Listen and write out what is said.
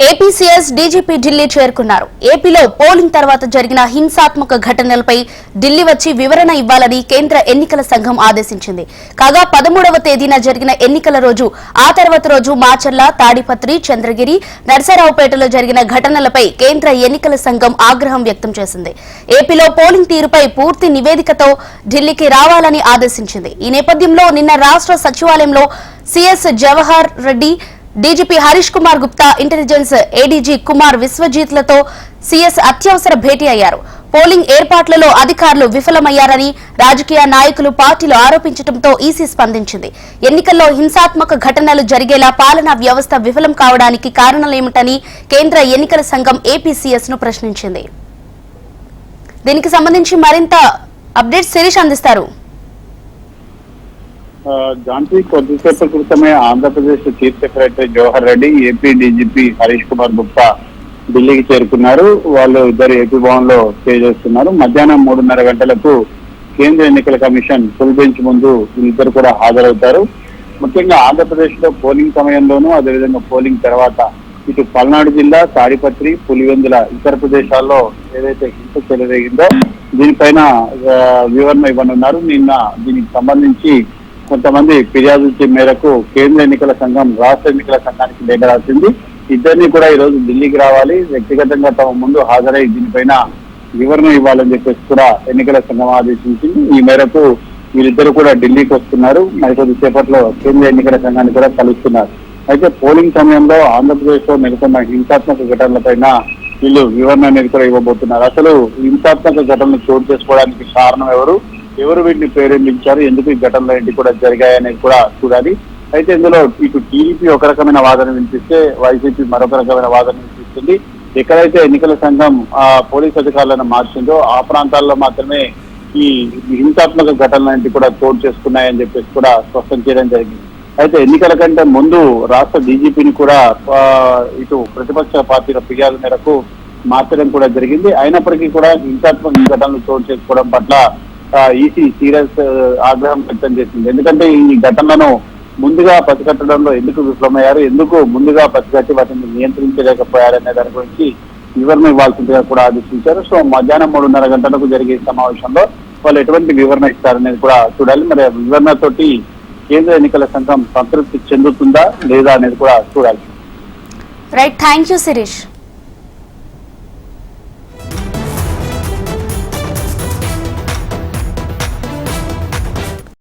APCS DGP Delhi చేరుకున్నారు. ఏపీలో polling తర్వాత జరిగిన హింసాత్మక ఘటనలపై ఢిల్లీ వచ్చి వివరణ ఇవ్వాలని కేంద్ర ఎన్నికల సంఘం ఆదేశించింది. కాగా 13వ తేదీన జరిగిన ఎన్నికల రోజు, ఆ తర్వాత రోజు మాచర్ల, తాడిపత్రి, చంద్రగిరి, నర్సరావుపేటలో జరిగిన ఘటనలపై కేంద్ర ఎన్నికల సంఘం ఆగ్రహం వ్యక్తం చేసింది. ఏపీలో పోలింగ్ తీరుపై పూర్తి నివేదికతో ఢిల్లీకి రావాలని ఆదేశించింది. ఈ నేపథ్యంలో నిన్న రాష్ట్ర సచివాలయంలో CS Jawahar Reddy, DGP Harish Kumar Gupta, intelligence ADG Kumar విశ్వజిత్లతో సీఎస్ అత్యవసర భేటీ అయ్యారు. పోలింగ్ ఏర్పాట్లలో అధికారులు విఫలమయ్యారని రాజకీయ నాయకులు, పార్టీలు ఆరోపించడంతో ఈసీ స్పందించింది. ఎన్నికల్లో హింసాత్మక ఘటనలు జరిగేలా పాలనా వ్యవస్థ విఫలం కావడానికి కారణాలేమిటని కేంద్ర ఎన్నికల సంఘం ఏపీసీఎస్ ను ప్రశ్నించింది. దీనికి సంబంధించి మరింత అప్డేట్స్ శిరీష్ అందిస్తారు. జాన్సీ, కొద్దిసేపటి క్రితమే Andhra Pradesh chief secretary Jawahar Reddy, AP DGP Harish Kumar Gupta ఢిల్లీకి చేరుకున్నారు. వాళ్ళు ఇద్దరు ఏపీ భవన్ లో స్టే చేస్తున్నారు. మధ్యాహ్నం 3:30 గంటలకు కేంద్ర ఎన్నికల కమిషన్ ఫుల్ బెంచ్ ముందు వీళ్ళిద్దరు కూడా హాజరవుతారు. ముఖ్యంగా ఆంధ్రప్రదేశ్ లో పోలింగ్ సమయంలోనూ, అదేవిధంగా పోలింగ్ తర్వాత ఇటు పల్నాడు జిల్లా, తాడిపత్రి, పులివెందుల ఇతర ప్రదేశాల్లో ఏదైతే హింస చెలరేగిందో దీనిపైన వివరణ ఇవ్వనున్నారు. నిన్న దీనికి సంబంధించి కొంతమంది ఫిర్యాదుల మేరకు కేంద్ర ఎన్నికల సంఘం రాష్ట్ర ఎన్నికల సంఘానికి లేఖ రాసింది. ఇద్దరిని కూడా ఈ రోజు ఢిల్లీకి రావాలి, వ్యక్తిగతంగా తమ ముందు హాజరై దీనిపైన వివరణ ఇవ్వాలని చెప్పేసి కూడా ఎన్నికల సంఘం ఆదేశించింది. ఈ మేరకు వీళ్ళిద్దరు కూడా ఢిల్లీకి వస్తున్నారు. మరికొద్ది సేపట్లో కేంద్ర ఎన్నికల సంఘాన్ని కూడా కలుస్తున్నారు. అయితే పోలింగ్ సమయంలో ఆంధ్రప్రదేశ్ లో నెలకొన్న హింసాత్మక ఘటనలపైన వీళ్ళు వివరణ అనేది కూడా ఇవ్వబోతున్నారు. అసలు హింసాత్మక ఘటనలు చోటు చేసుకోవడానికి కారణం ఎవరు వీటిని ప్రేరేపించారు, ఎందుకు ఈ ఘటనలు ఏంటి కూడా జరిగాయనేది కూడా చూడాలి. అయితే ఇందులో ఇటు టీడీపీ ఒక రకమైన వాదన వినిపిస్తే వైసీపీ మరొక రకమైన వాదన వినిపిస్తుంది. ఎక్కడైతే ఎన్నికల సంఘం పోలీస్ అధికారులను మార్చిందో ఆ ప్రాంతాల్లో మాత్రమే ఈ హింసాత్మక ఘటనలు కూడా చోటు చేసుకున్నాయని చెప్పేసి కూడా స్పష్టం చేయడం జరిగింది. అయితే ఎన్నికల కంటే ముందు రాష్ట్ర డీజీపీని కూడా ఇటు ప్రతిపక్ష పార్టీల ఫిర్యాదు మేరకు మార్చడం కూడా జరిగింది. అయినప్పటికీ కూడా హింసాత్మక ఘటనలు చోటు చేసుకోవడం పట్ల ఈసీ సీరియస్ ఆగ్రహం వ్యక్తం చేసింది. ఎందుకంటే ఈ ఘటనలను ముందుగా పసిగట్టడంలో ఎందుకు విఫలమయ్యారు, ఎందుకు ముందుగా పసిగట్టి వాటిని నియంత్రించలేకపోయారనే దాని గురించి వివరణ ఇవ్వాల్సిందిగా కూడా ఆదేశించారు. సో మధ్యాహ్నం 3:30 గంటలకు జరిగే సమావేశంలో వాళ్ళు ఎటువంటి వివరణ ఇస్తారనేది కూడా చూడాలి. మరి వివరణతోటి కేంద్ర ఎన్నికల సంఘం సంతృప్తి చెందుతుందా లేదా అనేది కూడా చూడాలి. Right, thank you Sirish.